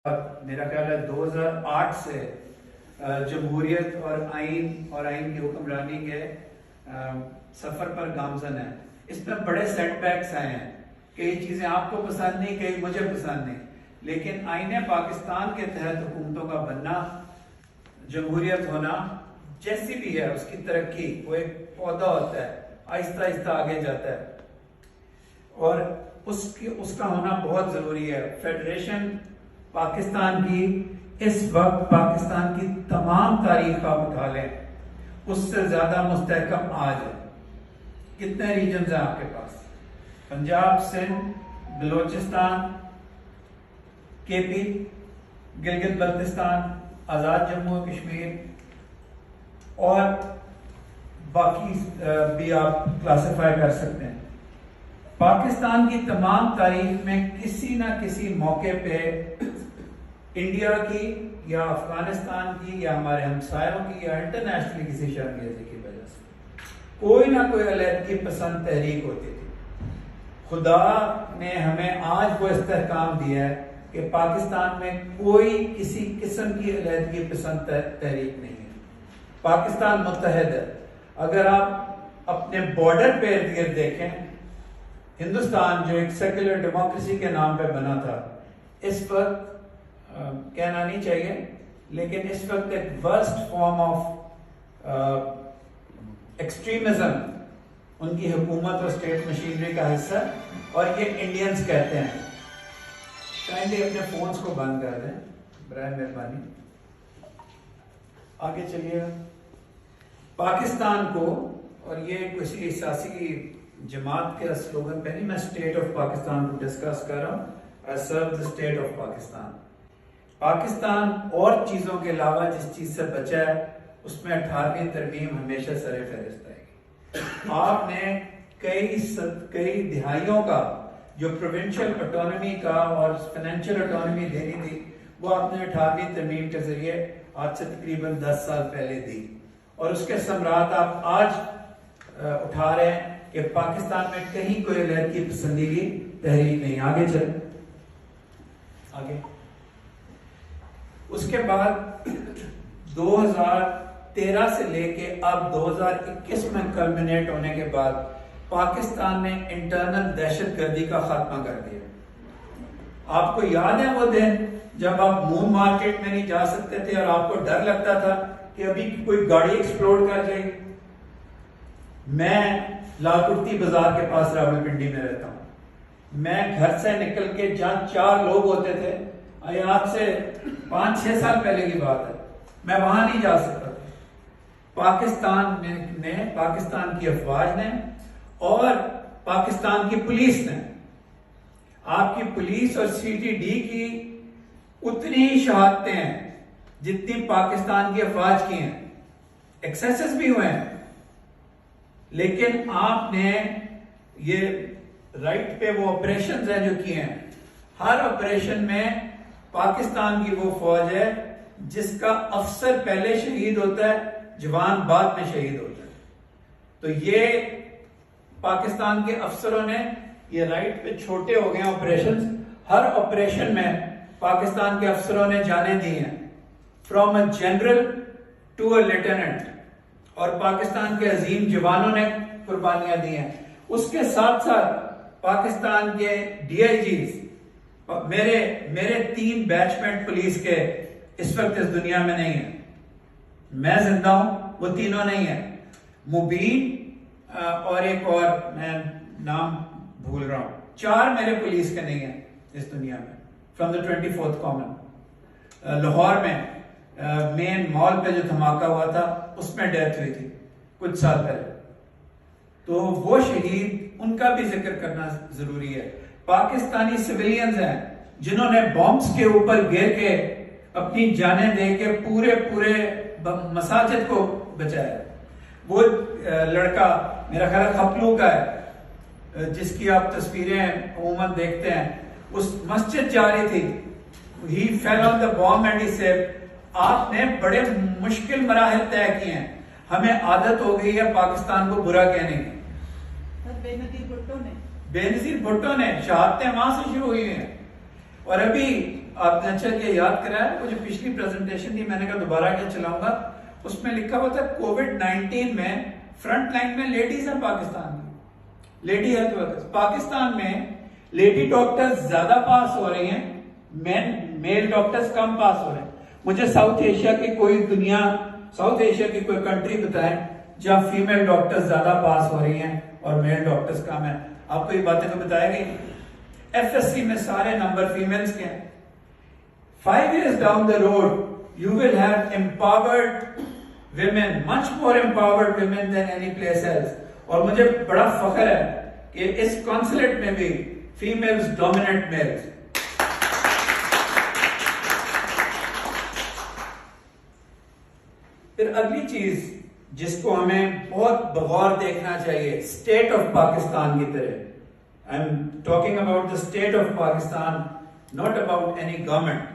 میرا خیال ہے 2008 سے جمہوریت اور آئین کی حکمرانی کے سفر پر گامزن ہے۔ اس میں بڑے سیٹ بیکس آئے ہیں، کئی چیزیں آپ کو پسند نہیں، کئی مجھے پسند نہیں، لیکن آئین پاکستان کے تحت حکومتوں کا بننا، جمہوریت ہونا، جیسی بھی ہے اس کی ترقی، وہ ایک پودا ہوتا ہے، آہستہ آہستہ آگے جاتا ہے، اور اس کا ہونا بہت ضروری ہے۔ فیڈریشن پاکستان کی اس وقت پاکستان کی تمام تاریخ آپ اٹھا لیں، اس سے زیادہ مستحکم آج ہے۔ کتنے ریجنز ہیں آپ کے پاس؟ پنجاب، سندھ، بلوچستان، کے پی، گلگت بلتستان، آزاد جموں و کشمیر، اور باقی بھی آپ کلاسیفائی کر سکتے ہیں۔ پاکستان کی تمام تاریخ میں کسی نہ کسی موقع پہ انڈیا کی یا افغانستان کی یا ہمارے ہمسایوں کی یا انٹرنیشنلی کسی شرمگیزی کی وجہ سے کوئی نہ کوئی علیحدگی پسند تحریک ہوتی تھی۔ خدا نے ہمیں آج وہ استحکام دیا ہے کہ پاکستان میں کوئی کسی قسم کی علیحدگی پسند تحریک نہیں ہے۔ پاکستان متحد ہے۔ اگر آپ اپنے بارڈر پہ ارد گرد دیکھیں، ہندوستان جو ایک سیکولر ڈیموکریسی کے نام پہ بنا تھا، اس وقت کہنا نہیں چاہیے لیکن اس وقت ایک ورسٹ فارم آف ایکسٹریمزم ان کی حکومت اور اسٹیٹ مشینری کا حصہ، اور یہ انڈینز کہتے ہیں۔ کائنڈلی اپنے فونز کو بند کر دیں برائے مہربانی۔ آگے چلیے۔ پاکستان کو، اور یہ کسی سیاسی جماعت کے سلوگن پہ نہیں، میں اسٹیٹ آف پاکستان کو ڈسکس کر رہا ہوں۔ I serve the state of Pakistan. Pakistan اور چیزوں کے علاوہ جس چیز سے بچا ہے اس میں 18ویں ترمیم ہمیشہ سر فہرست آئے گی۔ آپ نے کئی دہائیوں کا جو پروونشل اٹانومی کا اور فائنینشیل اٹانومی دینی تھی، وہ آپ نے 18ویں ترمیم کے ذریعے آج سے تقریباً 10 سال پہلے دی، اور اس کے ثمرات آپ آج اٹھا رہے ہیں کہ پاکستان میں کہیں کوئی علیحدگی پسندیدگی تحریک نہیں۔ آگے چلیں۔ آگے اس کے بعد 2013 سے لے کے اب 2021 میں کلمنیٹ ہونے کے بعد پاکستان نے انٹرنل دہشت گردی کا خاتمہ کر دیا۔ آپ کو یاد ہے وہ دن جب آپ مون مارکیٹ میں نہیں جا سکتے تھے اور آپ کو ڈر لگتا تھا کہ ابھی کوئی گاڑی ایکسپلوڈ کر جائے گی؟ میں لاکرتی بازار کے پاس راولپنڈی میں رہتا ہوں۔ میں گھر سے نکل کے جہاں 4 لوگ ہوتے تھے، آج سے 5-6 سال پہلے کی بات ہے، میں وہاں نہیں جا سکتا تھا۔ پاکستان کی افواج نے اور پاکستان کی پولیس نے، آپ کی پولیس اور سی ٹی ڈی کی اتنی ہی شہادتیں ہیں جتنی پاکستان کی افواج کی ہیں، ایکسیسز بھی ہوئے ہیں، لیکن آپ نے یہ رائٹ پہ وہ آپریشنز ہیں جو کیے ہیں۔ ہر آپریشن میں پاکستان کی وہ فوج ہے جس کا افسر پہلے شہید ہوتا ہے، جوان بعد میں شہید ہوتا ہے۔ تو یہ پاکستان کے افسروں نے یہ رائٹ پہ چھوٹے ہو گئے آپریشنز، ہر آپریشن میں پاکستان کے افسروں نے جانیں دی ہیں، from a general to a lieutenant, اور پاکستان کے عظیم جوانوں نے قربانیاں دی ہیں۔ اس کے ساتھ ساتھ پاکستان کے ڈی آئی جیز، میرے 3 بیچمنٹ پولیس کے اس وقت اس دنیا میں نہیں ہیں، میں زندہ ہوں، وہ تینوں نہیں ہیں، مبین اور ایک اور میں نام بھول رہا ہوں، 4 میرے پولیس کے نہیں ہیں اس دنیا میں، from the 24th common. Lahore میں مین مال پہ جو دھماکہ ہوا تھا اس میں ڈیتھ ہوئی تھی کچھ سال پہلے، تو وہ شہید، ان کا بھی ذکر کرنا ضروری ہے۔ پاکستانی سویلینز ہیں جنہوں نے بمبس کے اوپر گر کے اپنی جانیں دے کے پورے مساجد کو بچایا۔ وہ لڑکا میرا خیال خپلو کا ہے، جس کی آپ تصویریں عموماً دیکھتے ہیں، اس مسجد جا رہی تھی، he fell on the bomb and he saved۔ آپ نے بڑے مشکل مراحل طے کیے ہیں، ہمیں عادت ہو گئی ہے پاکستان کو برا کہنے کی۔ بے نظیر بھٹو نے شہادتیں وہاں سے شروع ہوئی ہیں، اور ابھی آپ نے اچھا کیا یاد کرایا، وہ جو پچھلی پریزنٹیشن تھی میں نے کہا دوبارہ کیا چلاؤں گا، اس میں لکھا ہوا تھا کووڈ-19 میں فرنٹ لائن میں لیڈیز ہیں پاکستان کی، لیڈی ہیلتھ ورکرز پاکستان میں لیڈی ڈاکٹرز زیادہ پاس ہو رہی ہیں، میل ڈاکٹرز کم پاس ہو رہے ہیں. مجھے ساؤتھ ایشیا کی کوئی ساؤتھ ایشیا کی کوئی کنٹری بتائیں جہاں فیمیل ڈاکٹرز زیادہ پاس ہو رہی ہیں اور میل ڈاکٹرز کم ہیں. آپ کو یہ باتیں تو بتایا گئی. ایف ایس سی میں سارے نمبر فیمیلز کے ہیں. 5 years down the road you will have empowered women, much more empowered women than any place else. اور مجھے بڑا فخر ہے کہ اس کونسلیٹ میں بھی فیمیلز ڈومیننٹ میلز. پھر اگلی چیز جس کو ہمیں بہت بغور دیکھنا چاہیے اسٹیٹ آف پاکستان کی طرح. I am talking about the state of Pakistan, not about any government.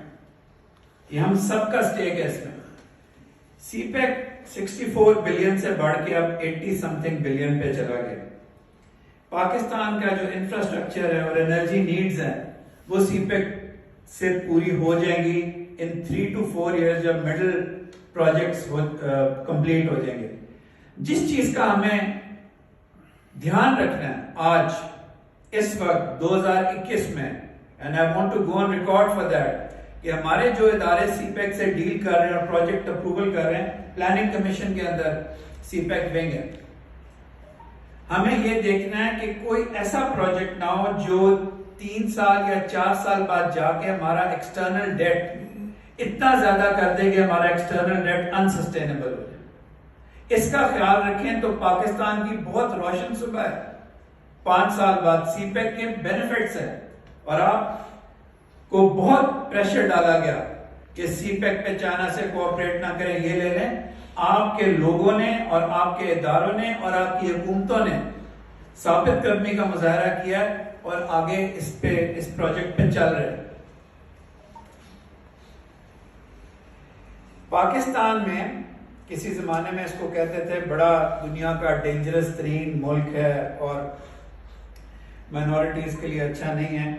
یہ ہم سب کا اسٹیک ہے اس میں. سی پیک 64 بلین سے بڑھ کے اب 80 سمتھنگ بلین پہ چلا گیا. پاکستان کا جو انفراسٹرکچر ہے اور انرجی نیڈز ہیں وہ سی پیک سے پوری ہو جائیں گی ان 3 to 4 years جب مڈل پروجیکٹس کمپلیٹ ہو جائیں گے. جس چیز کا ہمیں دھیان رکھنا ہے آج اس وقت 2021 میں, and I want to go on record for that, کہ ہمارے جو ادارے سی پیک سے ڈیل کر رہے ہیں اور پروجیکٹ اپروول کر رہے ہیں, پلاننگ کمیشن کے اندر سی پیک ونگ ہے. ہمیں یہ دیکھنا ہے کہ کوئی ایسا پروجیکٹ نہ ہو جو 3 سال یا 4 سال بعد جا کے ہمارا ایکسٹرنل ڈیٹ اتنا زیادہ کر دے کہ ہمارا ایکسٹرنل ڈیٹ انسسٹینیبل ہو جائے. اس کا خیال رکھیں تو پاکستان کی بہت روشن صبح ہے. 5 سال بعد سی پیک کے بینیفٹس ہیں, اور آپ کو بہت پریشر ڈالا گیا کہ سی پیک پہ چائنا سے کوآپریٹ نہ کریں, یہ لے لیں. آپ کے لوگوں نے اور آپ کے اداروں نے اور آپ کی حکومتوں نے ثابت قدمی کا مظاہرہ کیا اور آگے اس پروجیکٹ پہ چل رہے. پاکستان میں کسی زمانے میں اس کو کہتے تھے بڑا دنیا کا ڈینجرس ترین ملک ہے اور مائنورٹیز کے لیے اچھا نہیں ہے.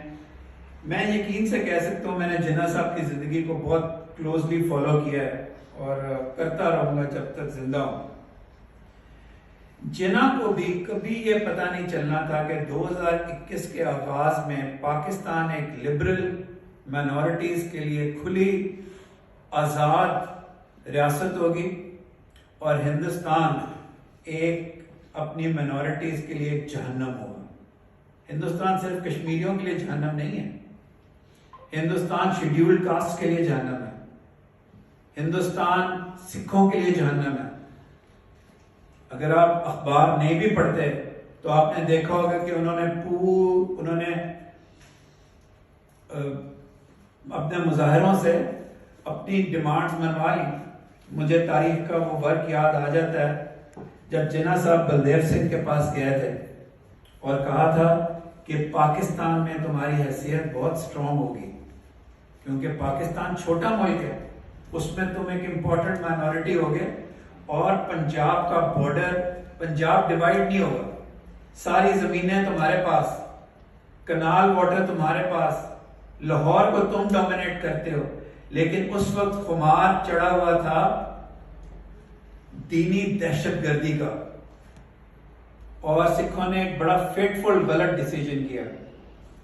میں یقین سے کہہ سکتا ہوں, میں نے جناح صاحب کی زندگی کو بہت کلوزلی فالو کیا ہے اور کرتا رہوں گا جب تک زندہ ہوں. جناح کو بھی کبھی یہ پتہ نہیں چلنا تھا کہ 2021 کے آغاز میں پاکستان ایک لبرل مائنورٹیز کے لیے کھلی آزاد ریاست ہوگی اور ہندوستان ایک اپنی مائنورٹیز کے لیے ایک جہنم ہوگا. ہندوستان صرف کشمیریوں کے لیے جہنم نہیں ہے, ہندوستان شیڈیولڈ کاسٹ کے لیے جہنم ہے, ہندوستان سکھوں کے لیے جہنم ہے. اگر آپ اخبار نہیں بھی پڑھتے تو آپ نے دیکھا ہوگا کہ انہوں نے اپنے مظاہروں سے اپنی ڈیمانڈز منوا لی. مجھے تاریخ کا وہ ورک یاد آ جاتا ہے جب جناح صاحب بلدیو سنگھ کے پاس گئے تھے اور کہا تھا کہ پاکستان میں تمہاری حیثیت بہت سٹرونگ ہوگی کیونکہ پاکستان چھوٹا ملک ہے, اس میں تم ایک امپورٹنٹ مائنورٹی ہوگے اور پنجاب کا بارڈر, پنجاب ڈیوائیڈ نہیں ہوگا, ساری زمینیں تمہارے پاس, کنال واٹر تمہارے پاس, لاہور کو تم ڈومینیٹ کرتے ہو. لیکن اس وقت خمار چڑھا ہوا تھا دینی دہشت گردی کا, اور سکھوں نے ایک بڑا فیٹفل غلط ڈیسیجن کیا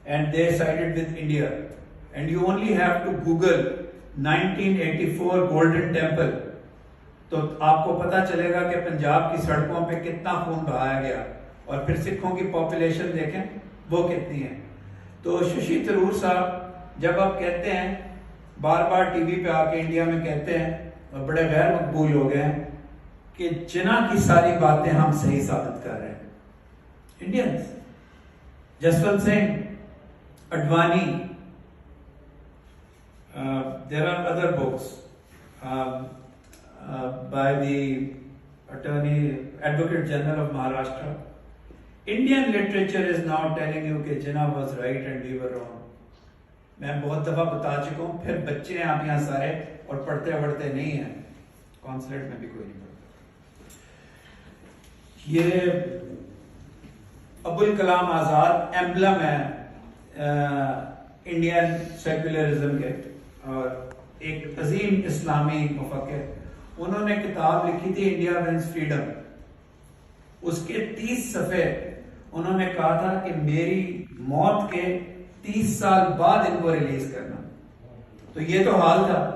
and they sided with India. And you only have to Google 1984 Golden Temple تو آپ کو پتا چلے گا کہ پنجاب کی سڑکوں پہ کتنا خون بہایا گیا, اور پھر سکھوں کی پاپولیشن دیکھیں وہ کتنی ہے. تو ششی تھرور صاحب جب آپ کہتے ہیں, بار بار ٹی وی پہ آ کے انڈیا میں کہتے ہیں اور بڑے غیر مقبول ہو گئے ہیں کہ جناح کی ساری باتیں ہم صحیح ثابت کر رہے ہیں. Indians, Jaswant Singh, Advani, there are other books by the Advocate General of Maharashtra. Indian literature is now telling you کہ Jinnah was right and we were wrong. میں بہت دفعہ بتا چکا ہوں. پھر بچے ہیں آپ یہاں سارے اور پڑھتے پڑھتے نہیں ہیں, کونسلیٹ میں بھی کوئی نہیں پڑھتا. یہ ابوالکلام آزاد ایمبلم ہے انڈین سیکولرزم کے. اور ایک عظیم اسلامی مفکر، انہوں نے کتاب لکھی تھی انڈیا ونز فریڈم. اس کے 30 صفحے انہوں نے کہا تھا کہ میری موت کے 30 سال بعد ان کو ریلیز کرنا. تو یہ تو حال تھا.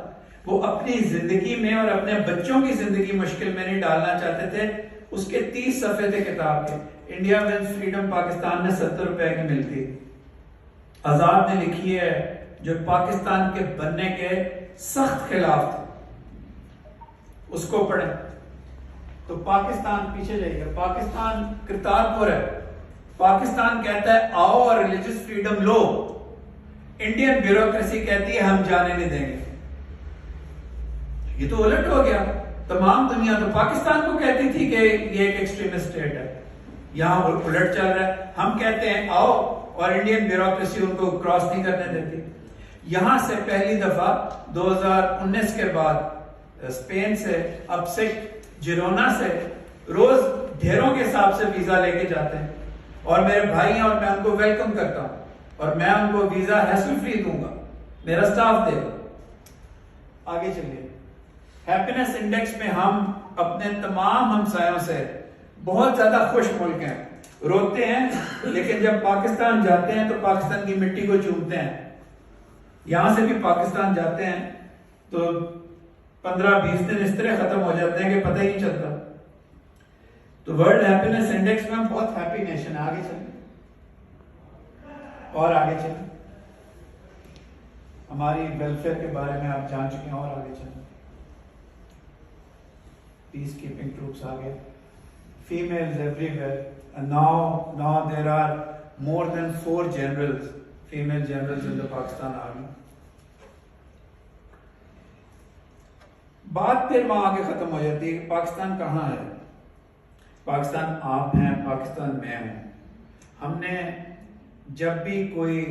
وہ اپنی زندگی میں اور اپنے بچوں کی زندگی مشکل میں نہیں ڈالنا چاہتے تھے. اس کے 30 صفحے تھے کتاب کے. انڈیا ونز فریڈم پاکستان میں 70 روپے کی ملتی. آزاد نے لکھی ہے جو پاکستان کے بننے کے سخت خلاف تھے. اس کو پڑھیں. تو پاکستان، پیچھے جائیے، پاکستان کرتارپور ہے. پاکستان کہتا ہے آؤ اور ریلیجس فریڈم لو. انڈین بیوروکریسی کہتی ہے ہم جانے نہیں دیں گے. یہ تو الٹ ہو گیا. تمام دنیا تو پاکستان کو کہتی تھی کہ یہ ایک ایکسٹریمسٹ اسٹیٹ ہے، یہاں الٹ چل رہا ہے. ہم کہتے ہیں آؤ اور انڈین بیوروکریسی ان کو کراس نہیں کرنے دیتی. یہاں سے پہلی دفعہ 2019 کے بعد اسپین سے، اب سے جیرونا سے روز ڈھیروں کے حساب سے ویزا لے کے جاتے ہیں. اور میرے بھائی ہیں اور میں ان کو ویلکم کرتا ہوں اور میں ان کو ویزا ہیسل فری دوں گا، میرا سٹاف دے گا. آگے چلیے. ہیپینس انڈیکس میں ہم اپنے تمام ہمسایوں سے بہت زیادہ خوش ملک ہیں. روتے ہیں لیکن جب پاکستان جاتے ہیں تو پاکستان کی مٹی کو چومتے ہیں. یہاں سے بھی پاکستان جاتے ہیں تو 15-20 دن اس طرح ختم ہو جاتے ہیں کہ پتہ ہی نہیں چلتا. تو ورلڈ ہیپینس انڈیکس میں ہم بہت ہیپی نیشن ہے. آگے چلیں اور آگے چلیں. ہماری ویلفیئر کے بارے میں آپ جان چکے ہیں. اور آگے چلیں. پیس کیپنگ ٹروپس آگے. Females every where. Now there are more than 4 generals, female generals in the Pakistan Army. بات پھر وہاں آگے ختم ہو جاتی ہے کہ پاکستان کہاں ہے. پاکستان آپ ہیں، پاکستان میں ہوں. ہم نے جب بھی کوئی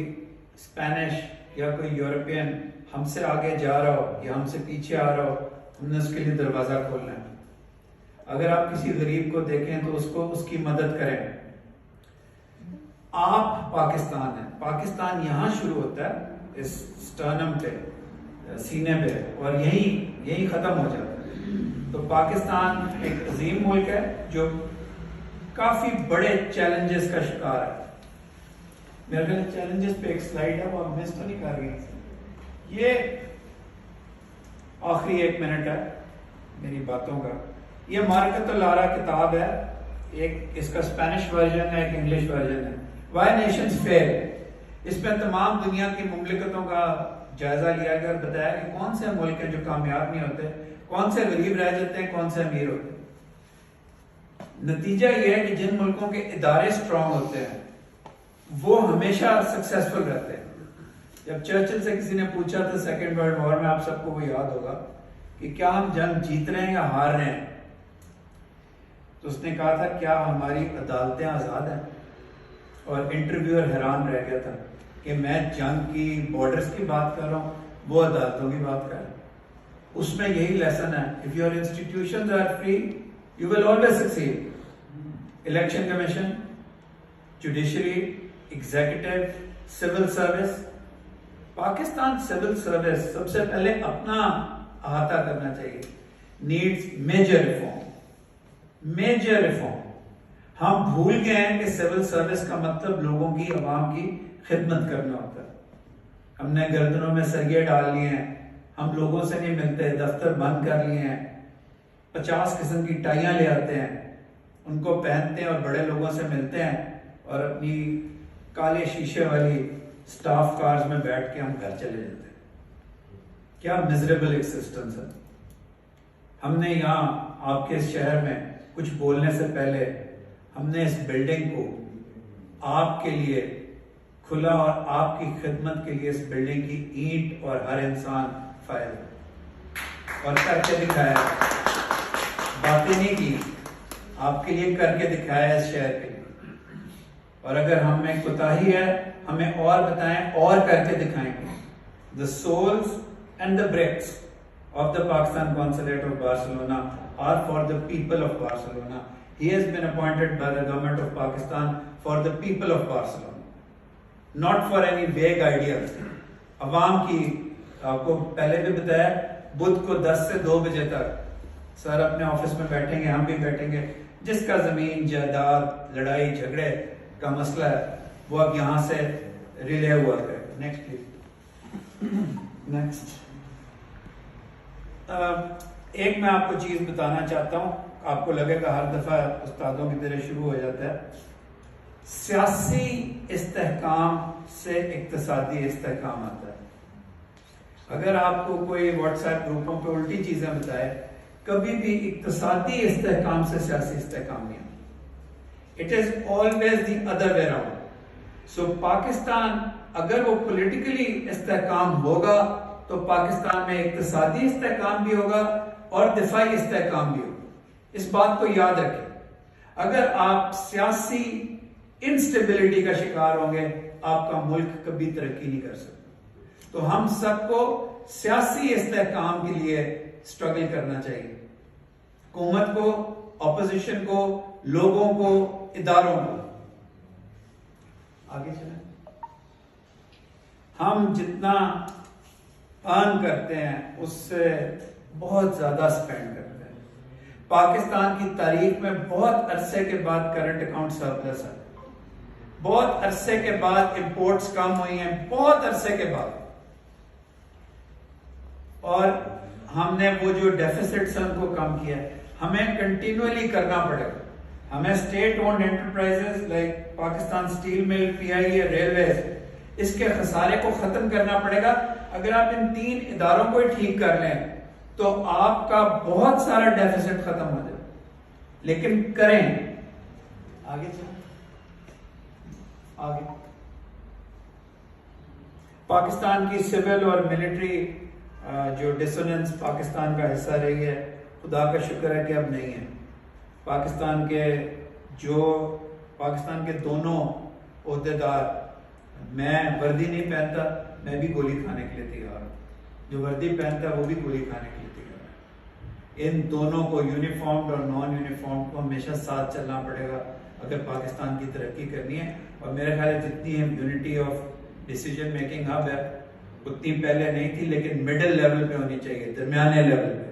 اسپینش یا کوئی یورپین ہم سے آگے جا رہا ہو یا ہم سے پیچھے آ رہا ہو، ہم نے اس کے لیے دروازہ کھولنا ہے. اگر آپ کسی غریب کو دیکھیں تو اس کی مدد کریں. آپ پاکستان ہیں. پاکستان یہاں شروع ہوتا ہے اس سٹرنم پہ، سینے پہ، اور یہی ختم ہو جاتا ہے. تو پاکستان ایک عظیم ملک ہے جو کافی بڑے چیلنجز کا شکار ہے. میرے خیال چیلنجز پہ ایک سلائیڈ ہے، وہ مس تو نہیں کر گئی. یہ آخری 1 منٹ ہے میری باتوں کا. یہ مارکت الارا کتاب ہے. ایک اس کا اسپینش ورژن ہے، ایک انگلش ورژن ہے. وائی نیشنز فیل. اس میں تمام دنیا کی مملکتوں کا جائزہ لیا گیا اور بتایا کہ کون سے ملک ہیں جو کامیاب نہیں ہوتے، کون سے غریب رہ جاتے ہیں، کون سے امیر ہوتے ہیں. نتیجہ یہ ہے کہ جن ملکوں کے ادارے اسٹرانگ ہوتے ہیں وہ ہمیشہ سکسیسفل رہتے ہیں. جب چرچل سے کسی نے پوچھا تھا سیکنڈ ورلڈ وار میں، آپ سب کو وہ یاد ہوگا، کہ کیا ہم جنگ جیت رہے ہیں یا ہار رہے ہیں، تو اس نے کہا تھا کیا ہماری عدالتیں آزاد ہیں. اور انٹرویور حیران رہ گیا تھا کہ میں جنگ کی، بارڈرز کی بات کر رہا ہوں، وہ عدالتوں کی بات کر رہا ہوں. اس میں یہی لیسن ہے. if your institutions are free you will always succeed. Election commission, judiciary, executive, civil service. Pakistan civil service سب سے پہلے اپنا احاطہ کرنا چاہیے. Needs major reform. ہم بھول گئے ہیں کہ سول سروس کا مطلب لوگوں کی، عوام کی خدمت کرنا ہوتا ہے. ہم نے گردنوں میں سریے ڈال لیے ہیں، ہم لوگوں سے نہیں ملتے، دفتر بند کر لیے ہیں، 50 قسم کی ٹائیاں لے آتے ہیں، ان کو پہنتے ہیں اور بڑے لوگوں سے ملتے ہیں، اور اپنی کالے شیشے والی سٹاف کارز میں بیٹھ کے ہم گھر چلے جاتے ہیں. کیا مزریبل ایکسسٹنس ہے. ہم نے یہاں آپ کے اس شہر میں کچھ بولنے سے پہلے ہم نے اس بلڈنگ کو آپ کے لیے کھلا اور آپ کی خدمت کے لیے اس بلڈنگ کی اینٹ اور ہر انسان فائل اور کر کے دکھایا. باتیں نہیں کی، آپ کے لیے کر کے دکھایا اس شہر کے لیے. اور اگر ہم میں کوتاہی ہے ہمیں اور بتائیں، اور کر کے دکھائیں گے. The souls and the bricks of the Pakistan Consulate of Barcelona are for the people of Barcelona. He has been appointed by the government of Pakistan for the people of Barcelona, not for any vague ideas. عوام کی آپ کو پہلے بھی بتایا بدھ کو 10 سے 2 بجے تک سر اپنے آفس میں بیٹھیں گے, ہم بھی بیٹھیں گے. جس کا زمین جائیداد لڑائی جھگڑے کا مسئلہ ہے وہ اب یہاں سے ریلے ہوا کرے. Next please. نیکسٹ. ایک میں آپ کو چیز بتانا چاہتا ہوں, آپ کو لگے گا ہر دفعہ استادوں کی طرح شروع ہو جاتا ہے. سیاسی استحکام سے اقتصادی استحکام آتا ہے. اگر آپ کو کوئی واٹس ایپ گروپوں پہ الٹی چیزیں بتائے, کبھی بھی اقتصادی استحکام سے سیاسی استحکام نہیں آتا. It is always the other way around. So Pakistan اگر وہ پولیٹیکلی استحکام ہوگا تو پاکستان میں اقتصادی استحکام بھی ہوگا اور دفاعی استحکام بھی ہوگا. اس بات کو یاد رکھیں. اگر آپ سیاسی انسٹیبلٹی کا شکار ہوں گے, آپ کا ملک کبھی ترقی نہیں کر سکتا. تو ہم سب کو سیاسی استحکام کے لیے سٹرگل کرنا چاہیے. حکومت کو, اپوزیشن کو, لوگوں کو, اداروں کو. آگے چلیں. ہم جتنا ارن کرتے ہیں اس سے بہت زیادہ سپینڈ کرتے ہیں. پاکستان کی تاریخ میں بہت عرصے کے بعد کرنٹ اکاؤنٹ سرپلس ہے. بہت عرصے کے بعد امپورٹس کم ہوئی ہیں, بہت عرصے کے بعد. اور ہم نے وہ جو ڈیفیسٹس ہیں ان کو کم کیا ہے. ہمیں کنٹینیولی کرنا پڑے گا. ہمیں state owned enterprises like Pakistan steel mill, P آئی اے, ریلویز, اس کے خسارے کو ختم کرنا پڑے گا. اگر آپ ان 3 اداروں کو ہی ٹھیک کر لیں تو آپ کا بہت سارا ڈیفیسٹ ختم ہو جائے. لیکن کریں. آگے چلیں. آگے. پاکستان کی سول اور ملٹری جو ڈسوننس پاکستان کا حصہ رہی ہے, خدا کا شکر ہے کہ اب نہیں ہے. پاکستان کے دونوں عہدیدار, میں وردی نہیں پہنتا, میں بھی گولی کھانے کے لیے تیار ہوں. جو وردی پہنتا ہے وہ بھی گولی کھانے کے لیے تیار ہے. ان دونوں کو, یونیفارمڈ اور نان یونیفارمڈ کو, ہمیشہ ساتھ چلنا پڑے گا اگر پاکستان کی ترقی کرنی ہے. اور میرے خیال ہے جتنی یونٹی آف ڈیسیجن میکنگ اب ہے اتنی پہلے نہیں تھی, لیکن مڈل لیول پہ ہونی چاہیے, درمیانے لیول پہ.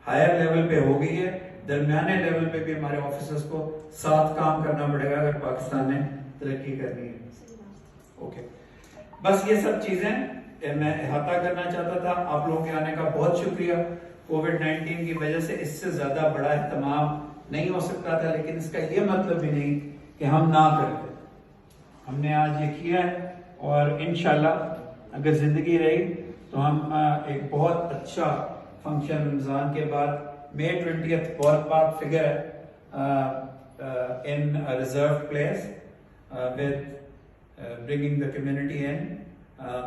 ہائر لیول پہ ہو گئی ہے, درمیانے لیول پہ بھی ہمارے آفیسرز کو ساتھ کام کرنا پڑے گا اگر پاکستان نے ترقی کرنی ہے. اوکے, بس یہ سب چیزیں میں احاطہ کرنا چاہتا تھا. آپ لوگوں کے آنے کا بہت شکریہ. کووڈ-19 کی وجہ سے اس سے زیادہ بڑا اہتمام نہیں ہو سکتا تھا, لیکن اس کا یہ مطلب بھی نہیں کہ ہم نہ کرتے. ہم نے آج یہ کیا ہے اور انشاءاللہ اگر زندگی رہی تو ہم ایک بہت اچھا فنکشن رمضان کے بعد May 20th ball park figure in a reserved place with bringing the community in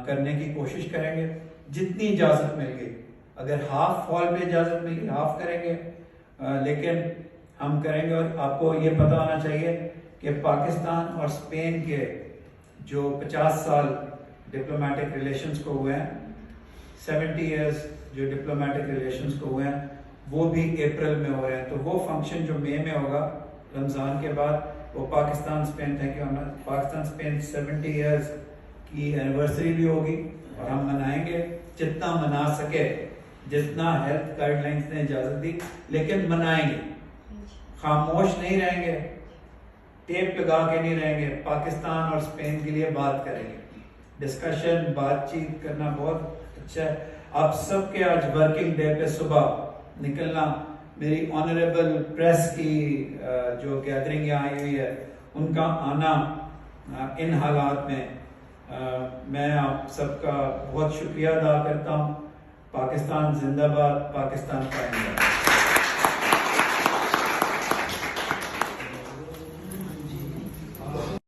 کرنے کی کوشش کریں گے جتنی اجازت مل گئی. اگر ہاف ہال پہ اجازت مل گئی ہاف کریں گے, لیکن ہم کریں گے. اور آپ کو یہ پتہ ہونا چاہیے کہ پاکستان اور اسپین کے جو 50 سال ڈپلومیٹک ریلیشنز کو ہوئے ہیں, 70 ایئرز جو ڈپلومیٹک ریلیشنز کو ہوئے ہیں, وہ بھی اپریل میں ہو رہے ہیں. تو وہ فنکشن جو مئی میں ہوگا رمضان کے بعد, وہ Pakistan Spain, thank you, Pakistan Spain 70 years کی اینیورسری بھی ہوگی اور ہم منائیں گے جتنا منا سکے, جتنا ہیلتھ گائیڈ لائنز نے اجازت دی, لیکن منائیں گے. خاموش نہیں رہیں گے, ٹیپ لگا کے نہیں رہیں گے. پاکستان اور اسپین کے لیے بات کریں گے. ڈسکشن, بات چیت کرنا بہت اچھا ہے. آپ سب کے آج ورکنگ ڈے پہ صبح نکلنا, میری آنریبل پریس کی جو گیدرنگ یہاں آئی ہوئی ہے ان کا آنا ان حالات میں, میں آپ سب کا بہت شکریہ ادا کرتا ہوں. پاکستان زندہ باد, پاکستان قائم باد.